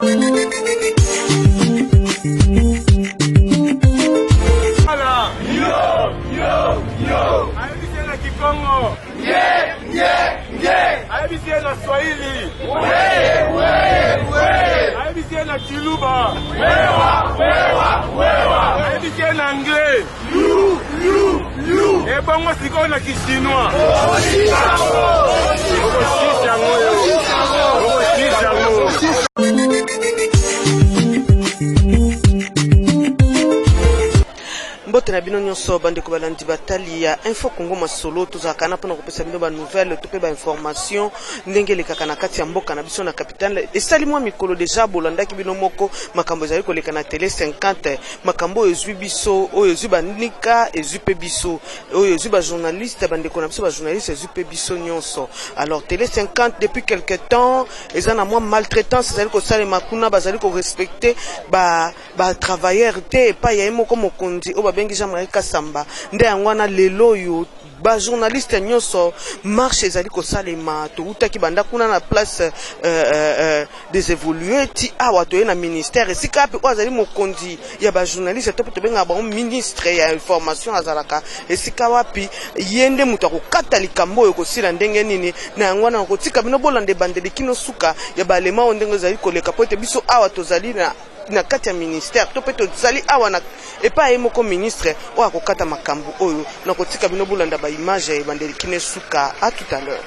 Voilà. Yo. Aibisi na Kikongo. Aibisi na Swahili. Aibisi na Kiluba. Aibisi na Anglais. Et bongo siko na Kichinois. Mbote na bino nyonso bandeko balandi batali ya Info Congo Masolo tozaka na pona kopesa bino ba nouvelle tope ba information ndenge lekaka na kati ya mboka na biso na capitale esali mwa mikolo deja bolandaki bino moko makambo ezali koleka na télé 50 makambo ezwi biso oyo ezwi banika ezwi pe biso oyo ezwi ba journaliste bandeko na biso ba journaliste ezwi pe biso nyonso. Alors télé 50 depuis quelque temps eza na mwa maltraitance ezali kosala makuna bazali ko respecter ba travailleur te pa ya moko mokonzi o bengi Jean-Marie Kasamba nde yangwana lelo yo ba journaliste nyonso marche ezali kosalema to utaki banda kuna na place des évolués ti awa to na ministère esika pe azali mokonzi ya ba journaliste to to benga ba ministre ya information azalaka esika wapi yende mutu akokata likambo yo kosila ndenge nini na yangwana kotika bino bolande bandeli kino suka ya balema ondenge ezali koleka po ete biso awa tozali na kati ya ministère to pe tozali awa na epa moko ministre o akokata makambo oyo na kotika bino bolanda ba image ya bandeli kine suka. À tout à l'heure.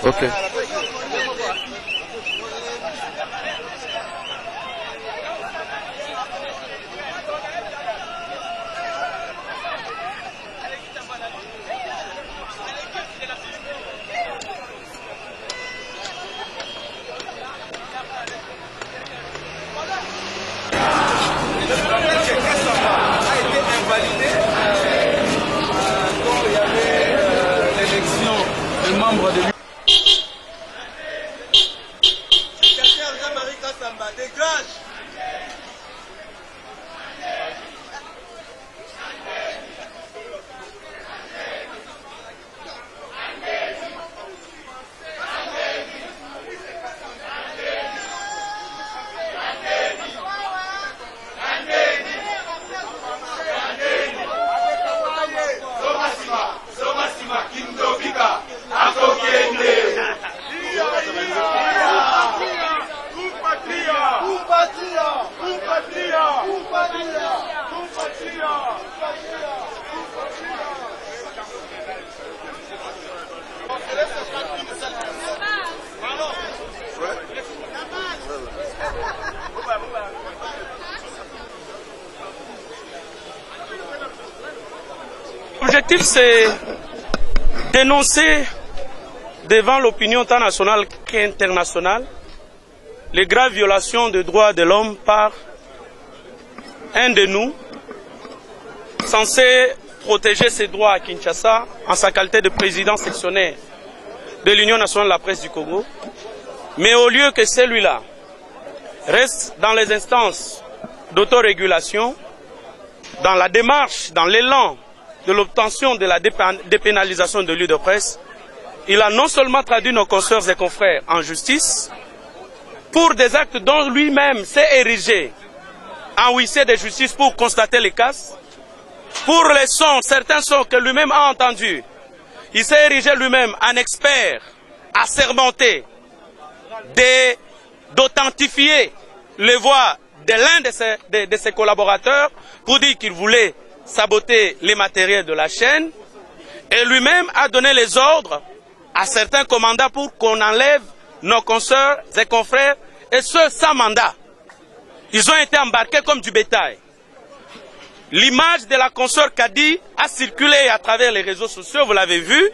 Okay. Membre de L'objectif, c'est dénoncer devant l'opinion tant nationale qu'internationale les graves violations des droits de l'homme par un de nous, censé protéger ses droits à Kinshasa en sa qualité de président sectionnaire de l'Union nationale de la presse du Congo. Mais au lieu que celui-là reste dans les instances d'autorégulation, dans la démarche, dans l'élan de l'obtention de la dépénalisation de lieux de presse, il a non seulement traduit nos consoeurs et confrères en justice pour des actes dont lui-même s'est érigé en huissier de justice pour constater les cas, pour les sons, certains sons que lui-même a entendus. Il s'est érigé lui-même en expert, assermenté, d'authentifier les voix de l'un de ses collaborateurs pour dire qu'il voulait saboter les matériels de la chaîne, et lui-même a donné les ordres à certains commandants pour qu'on enlève nos consoeurs et confrères, et ceux sans mandat. Ils ont été embarqués comme du bétail. L'image de la consoeur Kadi a circulé à travers les réseaux sociaux, vous l'avez vu,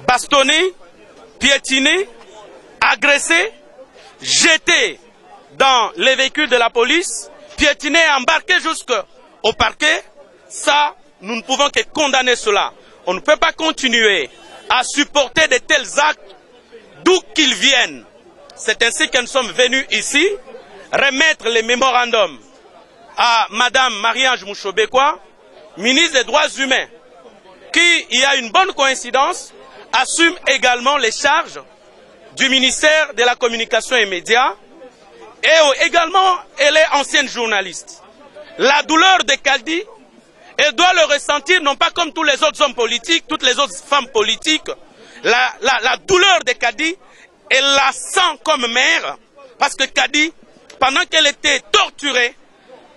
bastonnée, piétinée, agressée, jetée dans les véhicules de la police, piétinée et embarquée jusqu'au parquet. Ça, nous ne pouvons que condamner cela. On ne peut pas continuer à supporter de tels actes d'où qu'ils viennent. C'est ainsi que nous sommes venus ici remettre les mémorandums à Madame Marie-Ange Mouchobekwa, ministre des Droits humains, qui, il y a une bonne coïncidence, assume également les charges du ministère de la Communication et Médias, et également, elle est ancienne journaliste. La douleur de Kadi, elle doit le ressentir, non pas comme tous les autres hommes politiques, toutes les autres femmes politiques. La douleur de Kadi, elle la sent comme mère, parce que Kadi, pendant qu'elle était torturée,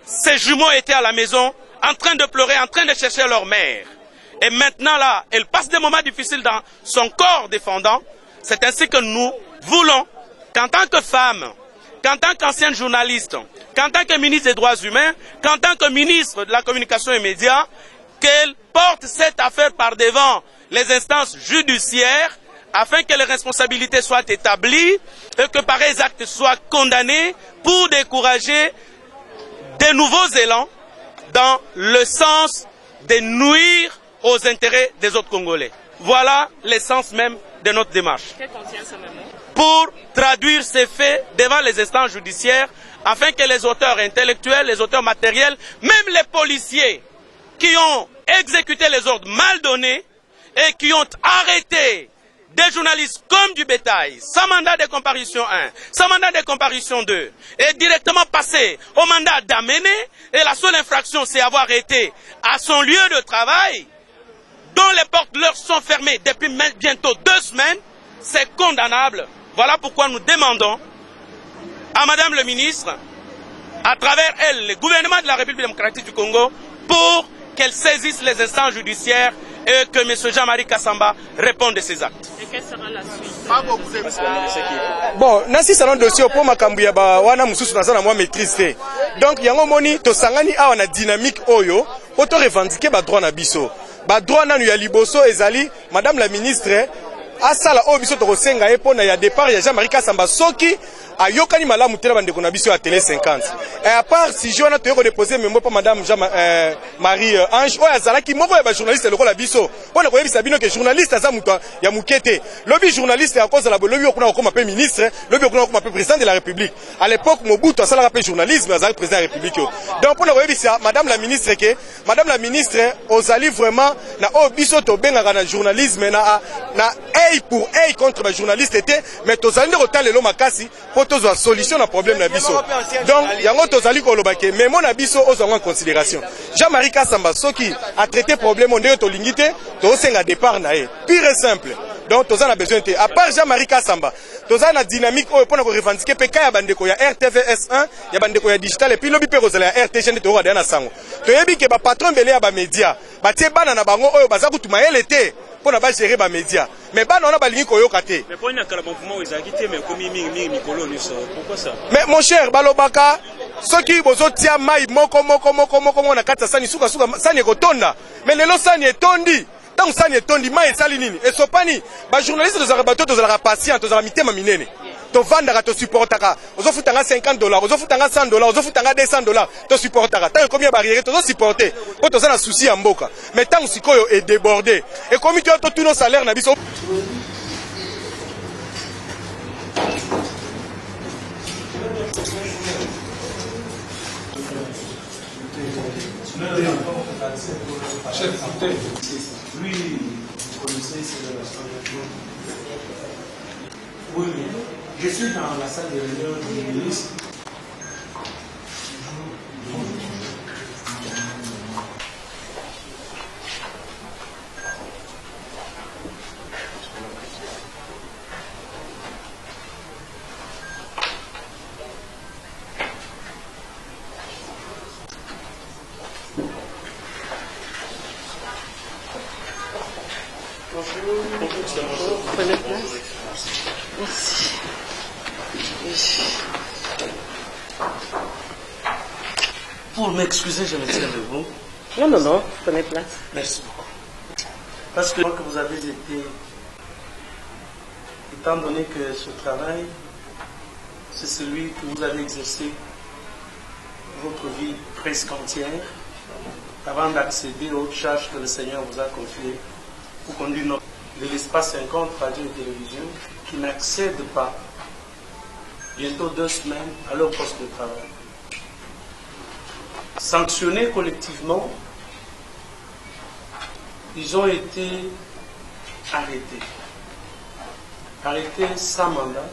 ses jumeaux étaient à la maison, en train de pleurer, en train de chercher leur mère. Et maintenant, là, elle passe des moments difficiles dans son corps défendant. C'est ainsi que nous voulons qu'en tant que femme, qu'en tant qu'ancienne journaliste, qu'en tant que ministre des Droits humains, qu'en tant que ministre de la Communication et Médias, qu'elle porte cette affaire par devant les instances judiciaires afin que les responsabilités soient établies et que pareils actes soient condamnés pour décourager de nouveaux élans dans le sens de nuire aux intérêts des autres Congolais. Voilà l'essence même de notre démarche. Que contient ce mémo? Pour traduire ces faits devant les instances judiciaires afin que les auteurs intellectuels, les auteurs matériels, même les policiers qui ont exécuté les ordres mal donnés et qui ont arrêté des journalistes comme du bétail, sans mandat de comparution 1, sans mandat de comparution 2, et directement passé au mandat d'amener, et la seule infraction c'est avoir été à son lieu de travail, dont les portes leur sont fermées depuis bientôt 2 semaines, c'est condamnable. Voilà pourquoi nous demandons à Madame le ministre, à travers elle, le gouvernement de la République démocratique du Congo, pour qu'elle saisisse les instances judiciaires et que M. Jean-Marie Kassamba réponde de ces actes. Et quelle sera la suite? Bon, nasi salon dossier pour makambuya ba wana mususu nazana moi maîtrise. Donc yango moni to sangani awa na dynamique oyo, auto revendiquer ba droit na biso. Ba droit nanu ya liboso ezali madame la ministre asala oyo biso to kosenga e pona ya départ ya Jean-Marie Kassamba soki ayokani malamu tela bande kona biso ya télé 50. Et à part si je na to yoko déposer memo pa madame Marie Ange oyo azalaki moko ya ba journaliste lokola biso. Pona ko yebisa bino ke journaliste aza muto ya mukete. Lobi journaliste ya cause la lobi okuna okoma pe ministre, lobi okuna okoma pe président de la République. À l'époque Mobutu asala pe journalisme azali président de la République. Donc pona ko yebisa madame la ministre ke madame la ministre ozali vraiment na oyo biso to benga na journalisme na œil pour œil contre les journalistes était mais tozali de retard lelo makasi pour tozo solution na problème na biso. Donc yango tozali ko lobake mais mon abiso ozanga en considération. Jean-Marie Kassamba soki a traité problème on de to lingité to senga départ na e. Pire et simple. Donc tozana a besoin à part Jean-Marie Kassamba tozana dynamique oyo pona ko revendiquer PK ya bandeko ya RTVS1 ya bandeko ya digital et puis lobi pe kozala ya RTGN to rada na sango. To yebi ke ba patron belé ya ba média ba tie bana na bango oyo baza kutuma elete pour na ba gérer ba média. Mais ba na balingi koyoka te. Mais pour na kala mouvement ezaki te mais comme mingi mikolo ni so. Pourquoi ça? Mais mon cher balobaka soki bozo tia mai moko na kata sani suka sani kotonda. Mais lelo sani etondi. Donc sani etondi mai esali nini? Esopani ba journaliste de Zarabato to zala patient to zala mitema minene. To vandaka to supportaka. Ozo futanga $50, ozo futanga $100, ozo futanga $200 to supportaka. Tant combien barrière to supporter. Po to zana souci ya mboka. Mais tant sikoyo est débordé. Et comme tu as tout nos salaires na biso. Lui, vous connaissez ces relations avec nous. Oui, je suis dans la salle de réunion du ministre. Prenez place. Merci. Pour m'excuser, je me tiens debout. Non, prenez place. Merci beaucoup. Parce que vous avez été, étant donné que ce travail, c'est celui que vous avez exercé votre vie presque entière, avant d'accéder aux charges que le Seigneur vous a confiées pour conduire de l'espace 50 radio et télévision qui n'accèdent pas bientôt 2 semaines à leur poste de travail. Sanctionnés collectivement, ils ont été arrêtés. Arrêtés sans mandat,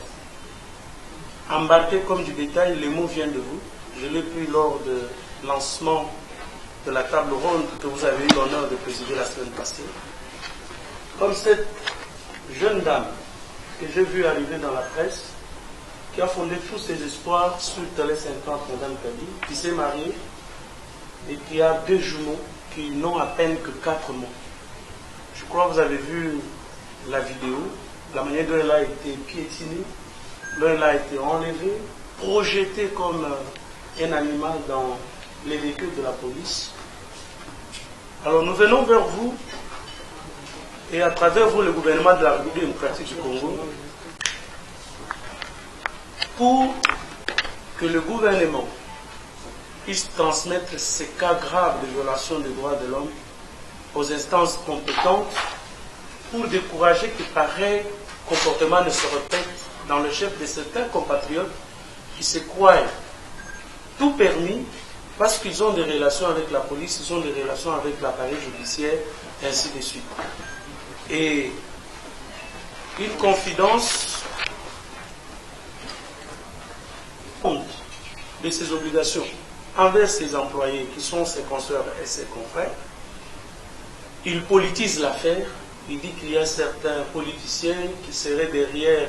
embarqués comme du bétail, les mots viennent de vous. Je l'ai pris lors de lancement de la table ronde que vous avez eu l'honneur de présider la semaine passée. Comme cette jeune dame que j'ai vue arriver dans la presse, qui a fondé tous ses espoirs sur Télé 50, Madame Kadi, qui s'est mariée et qui a 2 jumeaux qui n'ont à peine que 4 mois. Je crois que vous avez vu la vidéo, la manière dont elle a été piétinée, dont elle a été enlevée, projetée comme un animal dans les véhicules de la police. Alors nous venons vers vous et à travers vous le gouvernement de la République démocratique du Congo pour que le gouvernement puisse transmettre ces cas graves de violation des droits de l'homme aux instances compétentes pour décourager que pareil comportement ne se répète dans le chef de certains compatriotes qui se croient tout permis parce qu'ils ont des relations avec la police, ils ont des relations avec l'appareil judiciaire, et ainsi de suite. Et une confidence de ses obligations envers ses employés qui sont ses consoeurs et ses confrères. Il politise l'affaire. Il dit qu'il y a certains politiciens qui seraient derrière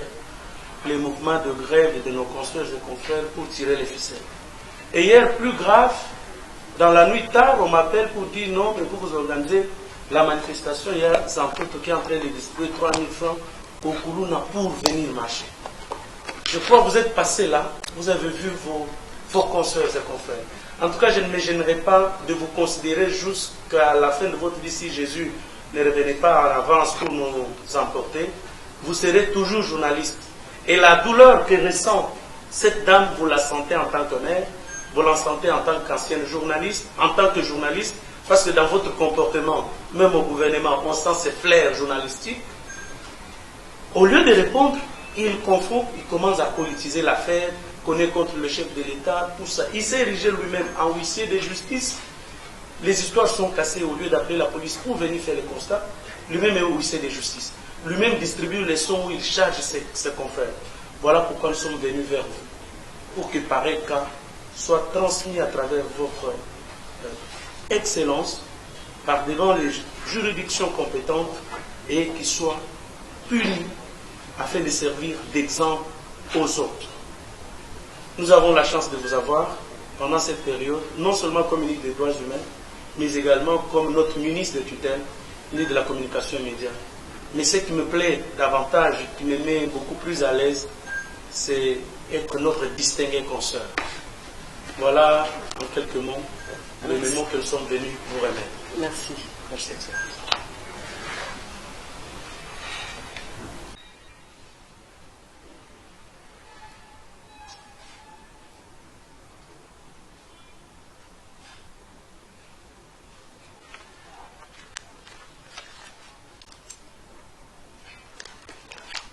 les mouvements de grève de nos consoeurs et confrères pour tirer les ficelles. Et hier, plus grave, dans la nuit tard, on m'appelle pour dire non, mais pour vous organiser la manifestation, il y a Zampoto qui est en train de distribuer 3 000 francs au Koulouna pour venir marcher. Je crois que vous êtes passé là, vous avez vu vos consoeurs et confrères. En tout cas, je ne me gênerai pas de vous considérer jusqu'à la fin de votre vie si Jésus ne revenait pas en avance pour nous emporter. Vous serez toujours journaliste. Et la douleur que ressent cette dame, vous la sentez en tant que mère, vous la sentez en tant qu'ancienne journaliste, en tant que journaliste, parce que dans votre comportement, même au gouvernement, on sent ces flairs journalistiques. Au lieu de répondre, il confond, il commence à politiser l'affaire, qu'on est contre le chef de l'État, tout ça. Il s'est érigé lui-même en huissier de justice. Les histoires sont cassées au lieu d'appeler la police pour venir faire le constat. Lui-même est huissier de justice. Lui-même distribue les sons où il charge ses confrères. Voilà pourquoi nous sommes venus vers vous. Pour que pareil cas soit transmis à travers votre excellence par devant les juridictions compétentes et qui soit puni afin de servir d'exemple aux autres. Nous avons la chance de vous avoir pendant cette période, non seulement comme ministre des droits humains, mais également comme notre ministre de tutelle, ministre de la communication et médias. Mais ce qui me plaît davantage, qui me met beaucoup plus à l'aise, c'est être notre distingué consoeur. Voilà, en quelques mots, les mots que nous sommes venus vous remettre. Merci. Merci, Excellence.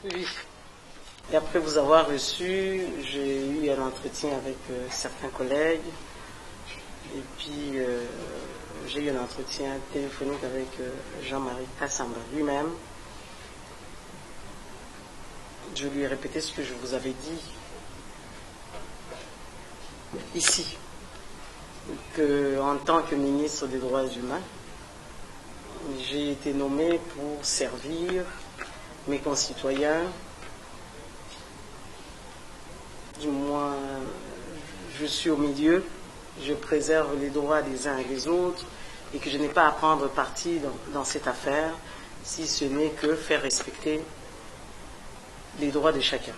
Oui. Et après vous avoir reçu, j'ai eu un entretien avec certains collègues. Et puis, j'ai eu un entretien téléphonique avec Jean-Marie Kassamba lui-même. Je lui ai répété ce que je vous avais dit ici, qu'en tant que ministre des Droits humains, j'ai été nommé pour servir mes concitoyens. Du moins, je suis au milieu, je préserve les droits des uns et des autres et que je n'ai pas à prendre parti dans cette affaire, si ce n'est que faire respecter les droits de chacun.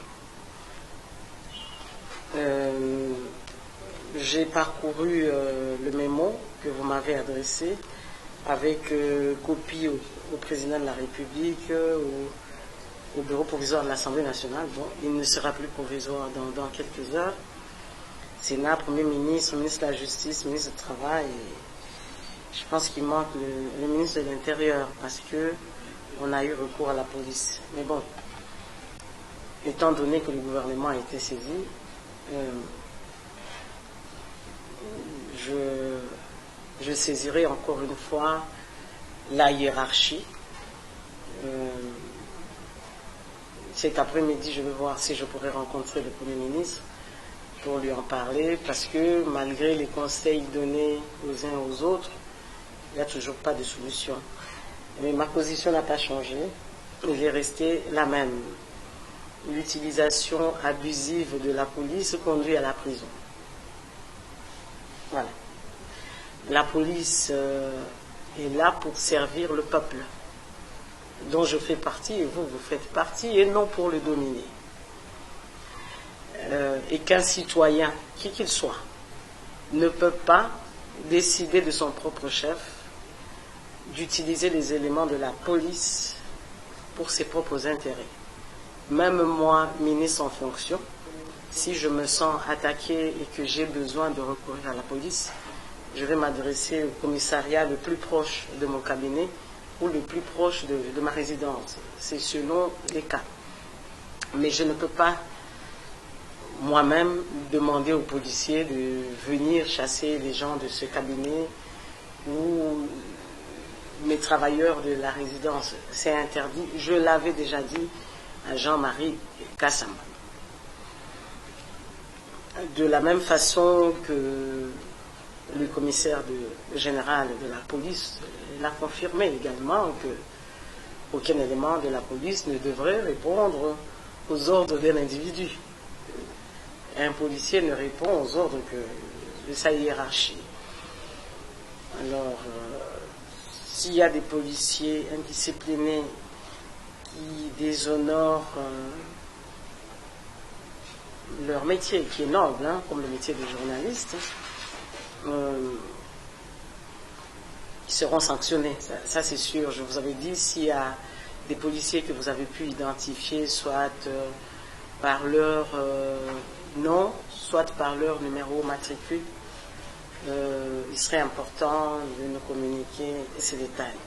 J'ai parcouru le mémo que vous m'avez adressé avec copie au président de la République, au bureau provisoire de l'Assemblée nationale. Bon, il ne sera plus provisoire dans quelques heures. Sénat, Premier ministre, ministre de la Justice, ministre du Travail. Et je pense qu'il manque le ministre de l'Intérieur parce qu'on a eu recours à la police. Mais bon, étant donné que le gouvernement a été saisi, je saisirai encore une fois la hiérarchie. Cet après-midi, je vais voir si je pourrais rencontrer le Premier ministre pour lui en parler, parce que malgré les conseils donnés aux uns et aux autres, il n'y a toujours pas de solution. Mais ma position n'a pas changé, elle est restée la même. L'utilisation abusive de la police conduit à la prison. Voilà. La police est là pour servir le peuple, dont je fais partie et vous faites partie, et non pour le dominer. Et qu'un citoyen, qui qu'il soit, ne peut pas décider de son propre chef d'utiliser les éléments de la police pour ses propres intérêts. Même moi, ministre en fonction, si je me sens attaqué et que j'ai besoin de recourir à la police, je vais m'adresser au commissariat le plus proche de mon cabinet ou le plus proche de ma résidence. C'est selon les cas. Mais je ne peux pas moi-même demander aux policiers de venir chasser les gens de ce cabinet ou mes travailleurs de la résidence. C'est interdit. Je l'avais déjà dit à Jean-Marie Kassamba. De la même façon que le commissaire général de la police l'a confirmé également, qu'aucun élément de la police ne devrait répondre aux ordres d'un individu. Un policier ne répond aux ordres que de sa hiérarchie. Alors, s'il y a des policiers indisciplinés qui déshonorent leur métier, qui est noble, comme le métier de journaliste, ils seront sanctionnés. Ça c'est sûr. Je vous avais dit, s'il y a des policiers que vous avez pu identifier, soit par leur nom, soit par leur numéro matricule, il serait important de nous communiquer ces détails.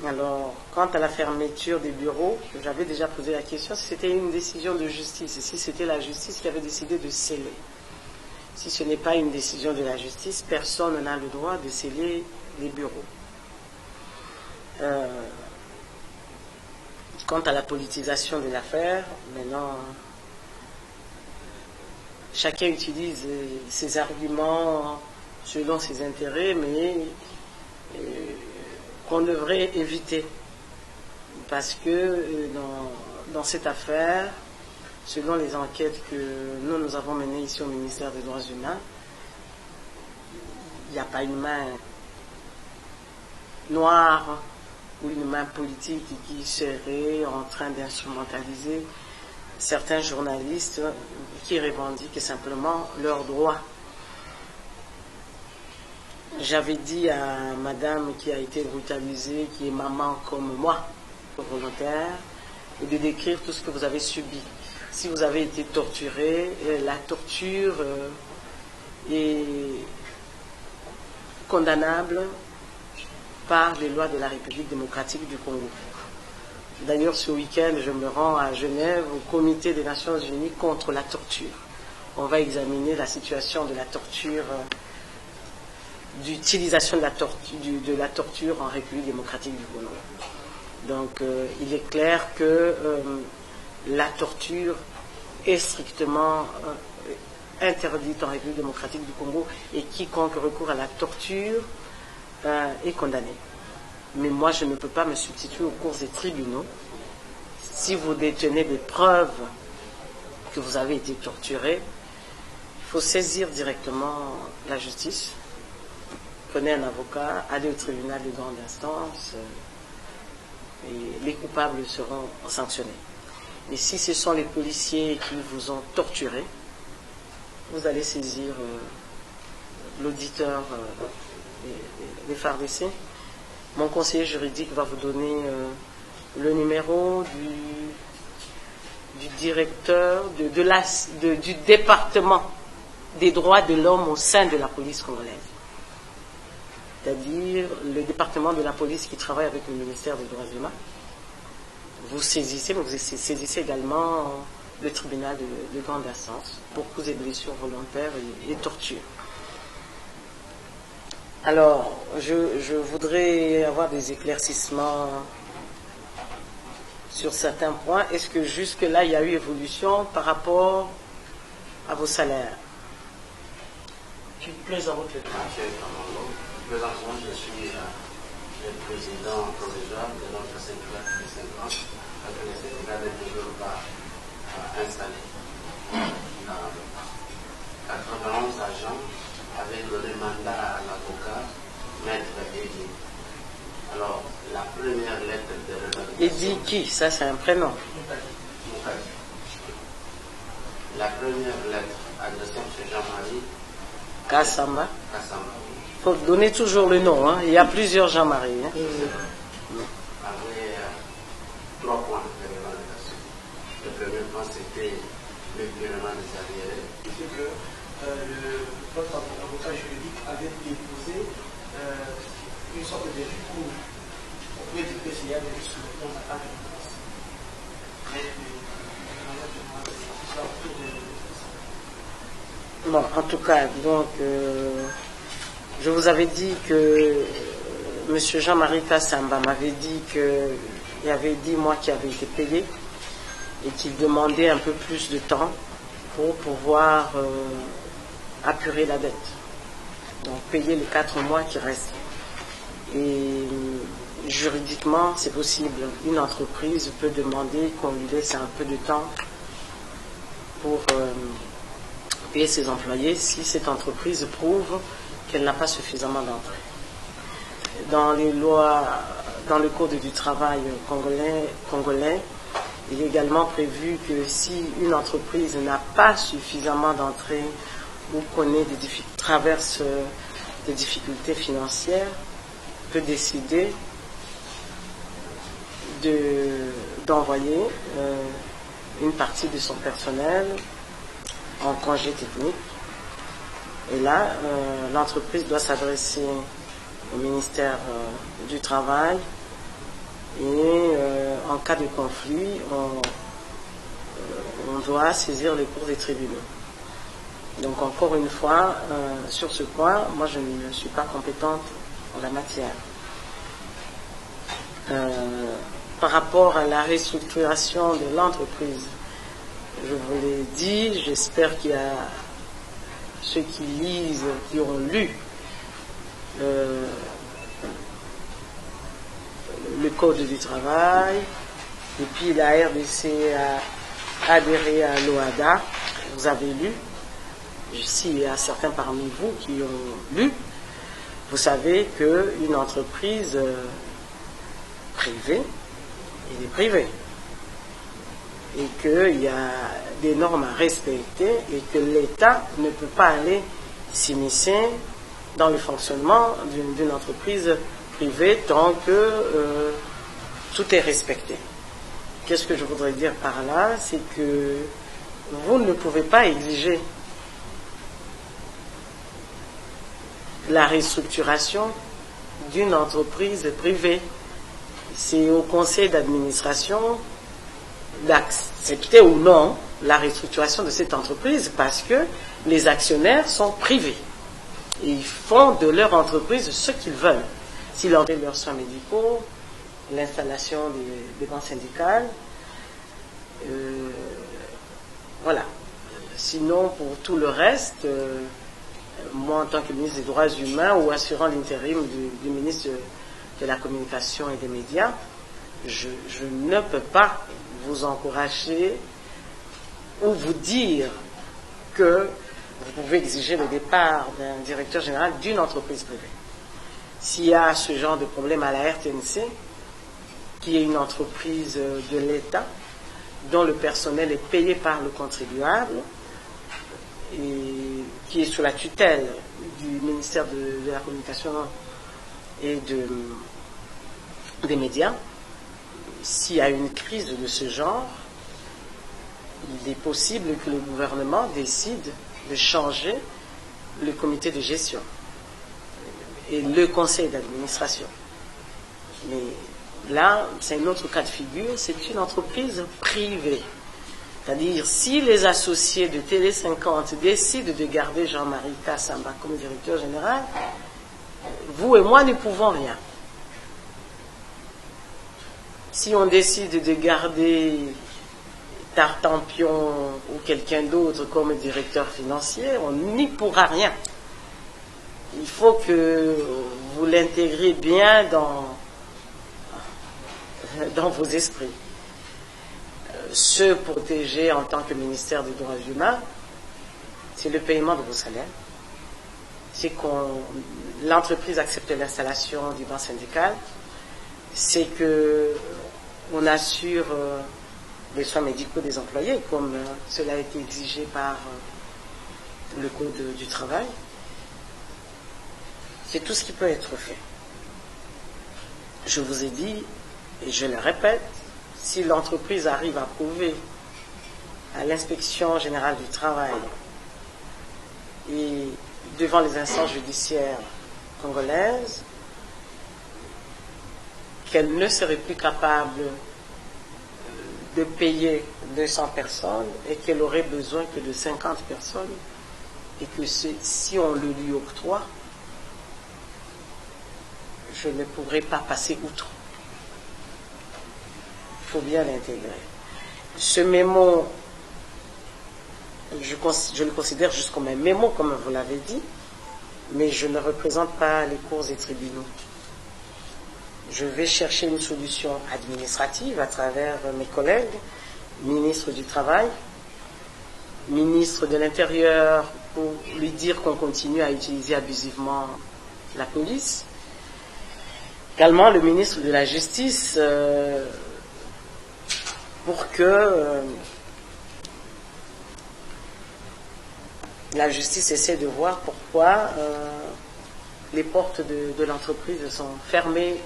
Alors, quant à la fermeture des bureaux, j'avais déjà posé la question si c'était une décision de justice, et si c'était la justice qui avait décidé de sceller. Si ce n'est pas une décision de la justice, personne n'a le droit de sceller les bureaux. Quant à la politisation de l'affaire, maintenant, chacun utilise ses arguments selon ses intérêts, mais qu'on devrait éviter. Parce que dans cette affaire, selon les enquêtes que nous avons menées ici au ministère des Droits humains, il n'y a pas une main noire ou une main politique qui serait en train d'instrumentaliser certains journalistes qui revendiquent simplement leurs droits. J'avais dit à madame qui a été brutalisée, qui est maman comme moi, volontaire, de décrire tout ce que vous avez subi. Si vous avez été torturé, la torture est condamnable par les lois de la République démocratique du Congo. D'ailleurs, ce week-end, je me rends à Genève au Comité des Nations Unies contre la torture. On va examiner la situation de la torture, d'utilisation de la torture en République démocratique du Congo. Donc, il est clair que la torture est strictement interdite en République démocratique du Congo et quiconque recourt à la torture est condamné. Mais moi, je ne peux pas me substituer aux cours des tribunaux. Si vous détenez des preuves que vous avez été torturé, il faut saisir directement la justice, prenez un avocat, allez au tribunal de grande instance et les coupables seront sanctionnés. Et si ce sont les policiers qui vous ont torturé, vous allez saisir l'auditeur des FARDC. Mon conseiller juridique va vous donner le numéro du directeur du département des droits de l'homme au sein de la police congolaise. C'est-à-dire le département de la police qui travaille avec le ministère des droits humains. Vous saisissez, mais vous saisissez également le tribunal de grande instance pour causes et blessures volontaires et torture. Alors, je voudrais avoir des éclaircissements sur certains points. Est-ce que jusque-là, il y a eu évolution par rapport à vos salaires? Qu'il plaise à votre état. Présentement, je suis le président provisoire de notre syndicat de 5 ans, parce que le syndicat n'est toujours pas installé. 91 agents avaient donné mandat à l'avocat Maître Eddy. Alors, la première lettre de revendication... Eddy qui? Ça, c'est un prénom. La première lettre adressée à M. Jean-Marie Kassamba. Kassamba. Il faut donner toujours le nom, hein. Il y a plusieurs Jean-Marie. Hein. Avait 3 points de revendication. Le premier point, c'était le gouvernement des arriérés. C'est que votre avocat juridique avait déposé une sorte de recours. On pouvait dire que s'il y a des risques, on n'a pas de réponse. Bon, en tout cas, donc, je vous avais dit que M. Jean-Marie Kassamba m'avait dit qu'il avait 10 mois qui avaient été payés et qu'il demandait un peu plus de temps pour pouvoir apurer la dette. Donc, payer les 4 mois qui restent. Et juridiquement, c'est possible. Une entreprise peut demander qu'on lui laisse un peu de temps pour payer ses employés si cette entreprise prouve qu'elle n'a pas suffisamment d'entrée. Dans les lois, dans le code du travail congolais, il est également prévu que si une entreprise n'a pas suffisamment d'entrée ou connaît traverse des difficultés financières, peut décider d'envoyer une partie de son personnel en congé technique. Et là, l'entreprise doit s'adresser au ministère du Travail et en cas de conflit, on doit saisir les cours des tribunaux. Donc encore une fois, sur ce point, moi je ne suis pas compétente en la matière. Par rapport à la restructuration de l'entreprise, je vous l'ai dit, j'espère qu'il y a ceux qui lisent, qui ont lu le Code du travail, et puis la RDC a adhéré à l'OADA, vous avez lu. S'il y a certains parmi vous qui ont lu, vous savez qu'une entreprise privé, il est privé. Et qu'il y a des normes à respecter et que l'État ne peut pas aller s'immiscer dans le fonctionnement d'une entreprise privée tant que tout est respecté. Qu'est-ce que je voudrais dire par là? C'est que vous ne pouvez pas exiger la restructuration d'une entreprise privée. C'est au conseil d'administration d'accepter ou non la restructuration de cette entreprise parce que les actionnaires sont privés. Et ils font de leur entreprise ce qu'ils veulent. S'ils ont leurs soins médicaux, l'installation des banques syndicales, voilà. Sinon, pour tout le reste, moi en tant que ministre des Droits Humains ou assurant l'intérim du ministre de la Communication et des Médias, je ne peux pas vous encourager ou vous dire que vous pouvez exiger le départ d'un directeur général d'une entreprise privée. S'il y a ce genre de problème à la RTNC, qui est une entreprise de l'État, dont le personnel est payé par le contribuable, et qui est sous la tutelle du ministère de la Communication et des Médias, s'il y a une crise de ce genre, il est possible que le gouvernement décide de changer le comité de gestion et le conseil d'administration. Mais là, c'est un autre cas de figure, c'est une entreprise privée. C'est-à-dire, si les associés de Télé 50 décident de garder Jean-Marie Kassamba comme directeur général, vous et moi ne pouvons rien. Si on décide de garder Tartampion ou quelqu'un d'autre comme directeur financier, on n'y pourra rien. Il faut que vous l'intégriez bien dans vos esprits. Se protéger en tant que ministère des Droits Humains, c'est le paiement de vos salaires. C'est l'entreprise accepte l'installation du banc syndical. C'est que on assure les soins médicaux des employés, comme cela a été exigé par le Code du travail. C'est tout ce qui peut être fait. Je vous ai dit, et je le répète, si l'entreprise arrive à prouver à l'inspection générale du travail et devant les instances judiciaires congolaises qu'elle ne serait plus capable de payer 200 personnes et qu'elle aurait besoin que de 50 personnes et que si on le lui octroie, je ne pourrai pas passer outre. Il faut bien l'intégrer. Ce mémo, je le considère juste comme un mémo, comme vous l'avez dit, mais je ne représente pas les cours et tribunaux. Je vais chercher une solution administrative à travers mes collègues, ministre du Travail, ministre de l'Intérieur, pour lui dire qu'on continue à utiliser abusivement la police. Également le ministre de la Justice, pour que la justice essaie de voir pourquoi les portes de l'entreprise sont fermées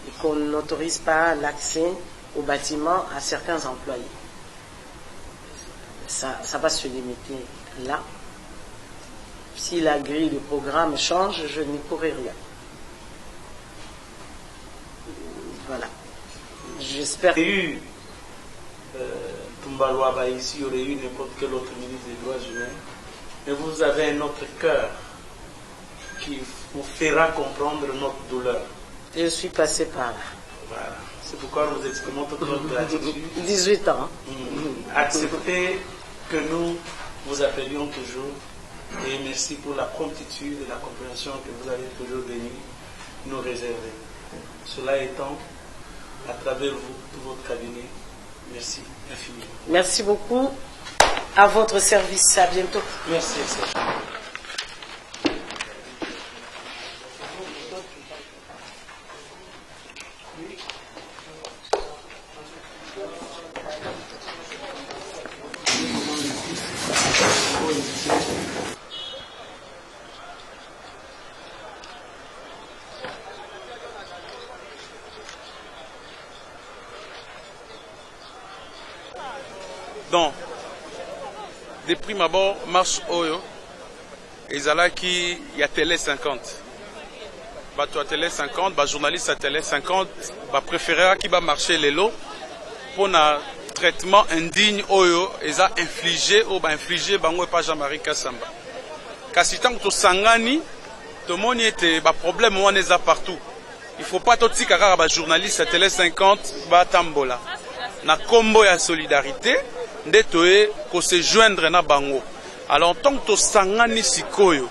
et qu'on n'autorise pas l'accès au bâtiment à certains employés. Ça va se limiter là. Si la grille de programme change, je n'y pourrai rien. Voilà. J'espère que Toumbalouaba ici, il y aurait eu n'importe quel autre ministre des Droits Humains. Mais vous avez un autre cœur qui vous fera comprendre notre douleur. Je suis passé par là. Voilà. C'est pourquoi nous exprimons toute notre gratitude. 18 ans. Acceptez que nous vous appelions toujours. Et merci pour la promptitude et la compréhension que vous avez toujours venu nous réserver. Cela étant, à travers vous, tout votre cabinet, merci infiniment. Merci beaucoup. À votre service. À bientôt. Merci. Donc, de prime abord, marche Oyo, il y a Télé 50. Bato à Télé 50, journaliste à Télé 50, préférera qui va marcher les lots pour un traitement indigne Oyo, ils ont infligé ou infligé bango pas Jean-Marie Kassamba. Kasi tant que sangani, tout le monde était problème on est partout. Il faut pas tout si kaka journaliste à Télé 50 ba tambola. Na combo ya solidarité, ndetoé ko se joindre na bango. Alors tant que sangani sikoyo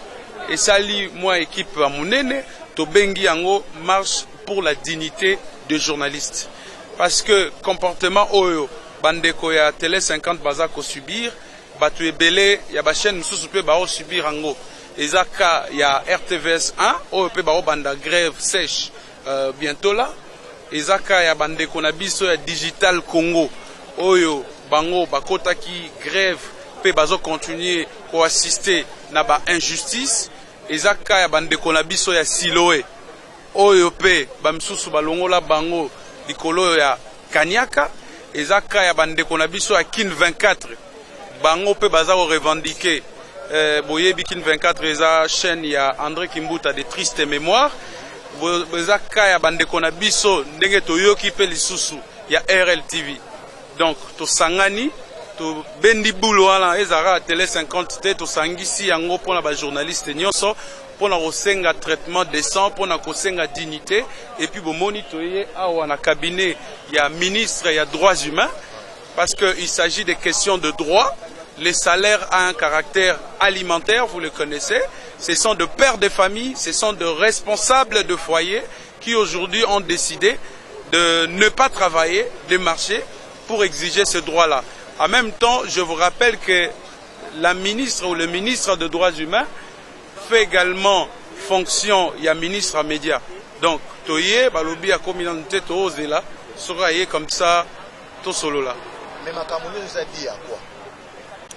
et sali moi équipe à monene to bengi yango marche pour la dignité des journalistes. Parce que comportement oyo bandeko ya Télé 50 baza ko subir, batu ebele ya ba chaîne mususu pe ba subir yango. Ezaka ya RTVS 1 oyo pe ba banda grève sèche bientôt là. Ezaka ya bandeko na biso ya Digital Congo oyo bango bakota ki grève pe bazo continuer ko assister na ba injustice. Ezaka ya bandeko na biso ya Siloé oyo pe bamsusu balongola bango likolo ya Kanyaka. Ezaka ya bandeko na biso ya Kin 24 bango pe baza ko revendiquer boyebi Kin 24 eza chaîne ya André Kimbuta de triste mémoire. Ezaka ya bandeko na biso ndenge toyoki pe lisusu ya RLTV. Donc to sangani to bendi bulo ala ezara Télé 50 te to sangisi yango pona ba journaliste nyonso pona kosenga traitement décent pona kosenga dignité et puis bomoni toye awa na cabinet ya ministre ya droits humains parce que il s'agit de questions de droit. Les salaires ont un caractère alimentaire, vous le connaissez. Ce sont de pères de famille, ce sont de responsables de foyer qui aujourd'hui ont décidé de ne pas travailler, de marcher pour exiger ce droit-là. En même temps, je vous rappelle que la ministre ou le ministre des droits humains fait également fonction, il y a ministre à médias. Donc, toye, balobi à communauté, toose là, sera comme ça, tout solo là. Mais ma camouflage, ça dit à quoi?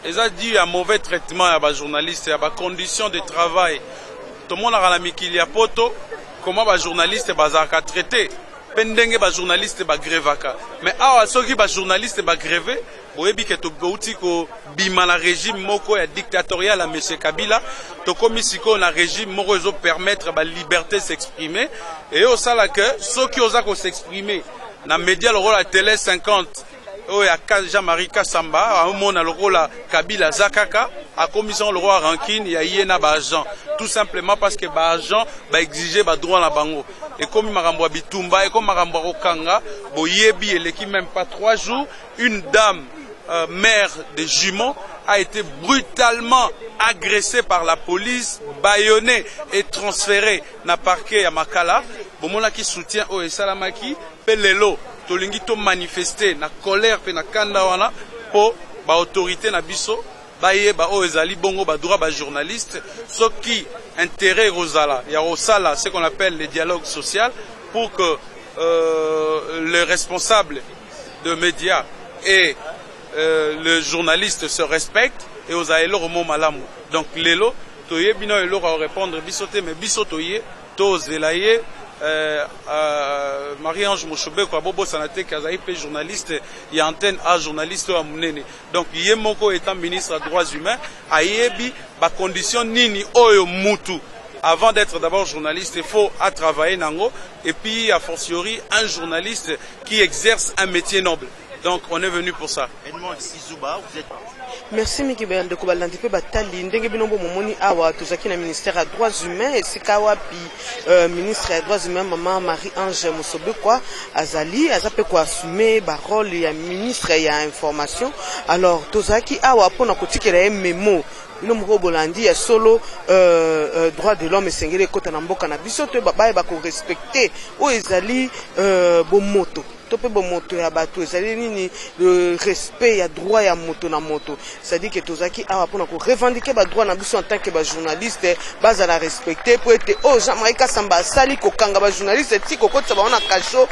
Ils ont dit un mauvais traitement à les journalistes, à les conditions de travail. Tout le monde a la mikili à poto, comment les journalistes sont traités. Pendenge les journalistes sont grévés. Mais ceux qui sont journalistes sont grévés, vous voyez que tout le bima la régime moko est dictatorial à M. Kabila, tout comme ici le régime moko permettre la liberté de s'exprimer. Et au salaire que ceux qui osent s'exprimer, dans les médias, le rôle à Télé 50, il y a Jean-Marie Kassamba, à un moment, le rôle à Kabila Zakaka, à commission le roi Rankin, il y a Yéna Bajan. Tout simplement parce que Bajan va exiger le droit à la bango. Et comme Marambo Bitumba, et comme Marambo Okanga, Boyebi, et l'équipe même pas 3 jours, une dame, mère de jumeaux, a été brutalement agressée par la police, bâillonnée et transférée dans le parquet à Makala. Bomona qui soutient Oe Salamaki, Pelelo. Tolingi to manifester na colère pe na kanda wana po ba autorité na biso ba ye ba o ezali bongo ba droit ba journaliste ce qui intérêt rozala ya osala ce qu'on appelle le dialogue social pour que les responsables de médias et le journaliste se respectent et osaelo romo malamu. Donc lelo toye bino elo ra répondre bisoté mais bisotoye to zelaye Marie-Ange Mouchoube kwa bobo sanate kazaï pe journaliste il y a antenne à journaliste à Mounene. Donc Yemoko étant ministre des droits humains a yebi ba condition nini oyo mutu avant d'être d'abord journaliste il faut à travailler nango et puis a fortiori un journaliste qui exerce un métier noble. Donc on est venu pour ça. Edmond Sizouba, vous êtes... Merci Miki Bende Kobalandi pe batali ndenge binombo momoni awa tozaki na ministère des droits humains et sikawa pi ministre des droits humains maman Marie-Ange Mouchoube kwa azali azape kwa assumer ba rôle ya ministre ya information. Alors tozaki awa pona kotikela memo binombo bolandi ya solo droit de l'homme esengele kota na mboka na biso to ba ko respecter o ezali bomoto tope moto ya bato ezali nini le respect ya droit ya moto na moto c'est-à-dire que tozaki awa pona ko revendiquer ba droit na biso en tant que ba journaliste baza la respecter pour être Jean-Marie Kassamba sali ko kanga ba journaliste ti ko kotsa ba na kacho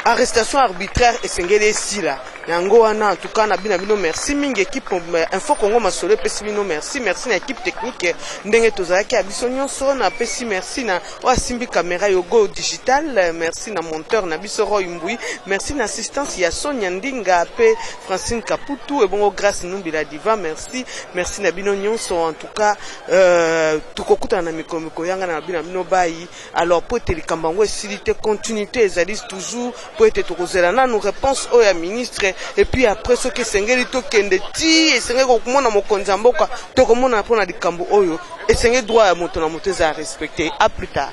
arrestation arbitraire esengeli sila yango wana en tout cas na bino merci mingi équipe Info Congo Masolo pesi bino merci na équipe technique ndenge tozalaki ya biso nyonso na pesi merci na oasimbi caméra yogo digital merci na monteur na biso Roy Mbui merci na assistance ya Sonia Ndinga pe Francine Kaputu et bon grâce Numbila Diva merci na bino nyonso en tout cas tukokuta na mikomiko yanga na bino bayi alors pour te likambango esilite continuité ezali toujours pour être tokozela na nous réponse au ya ministre et puis après ce que sengeli to kende ti esengeli komona mokonzi mboka to komona pona likambo oyo esengeli droit ya moto na moto za respecter à plus tard.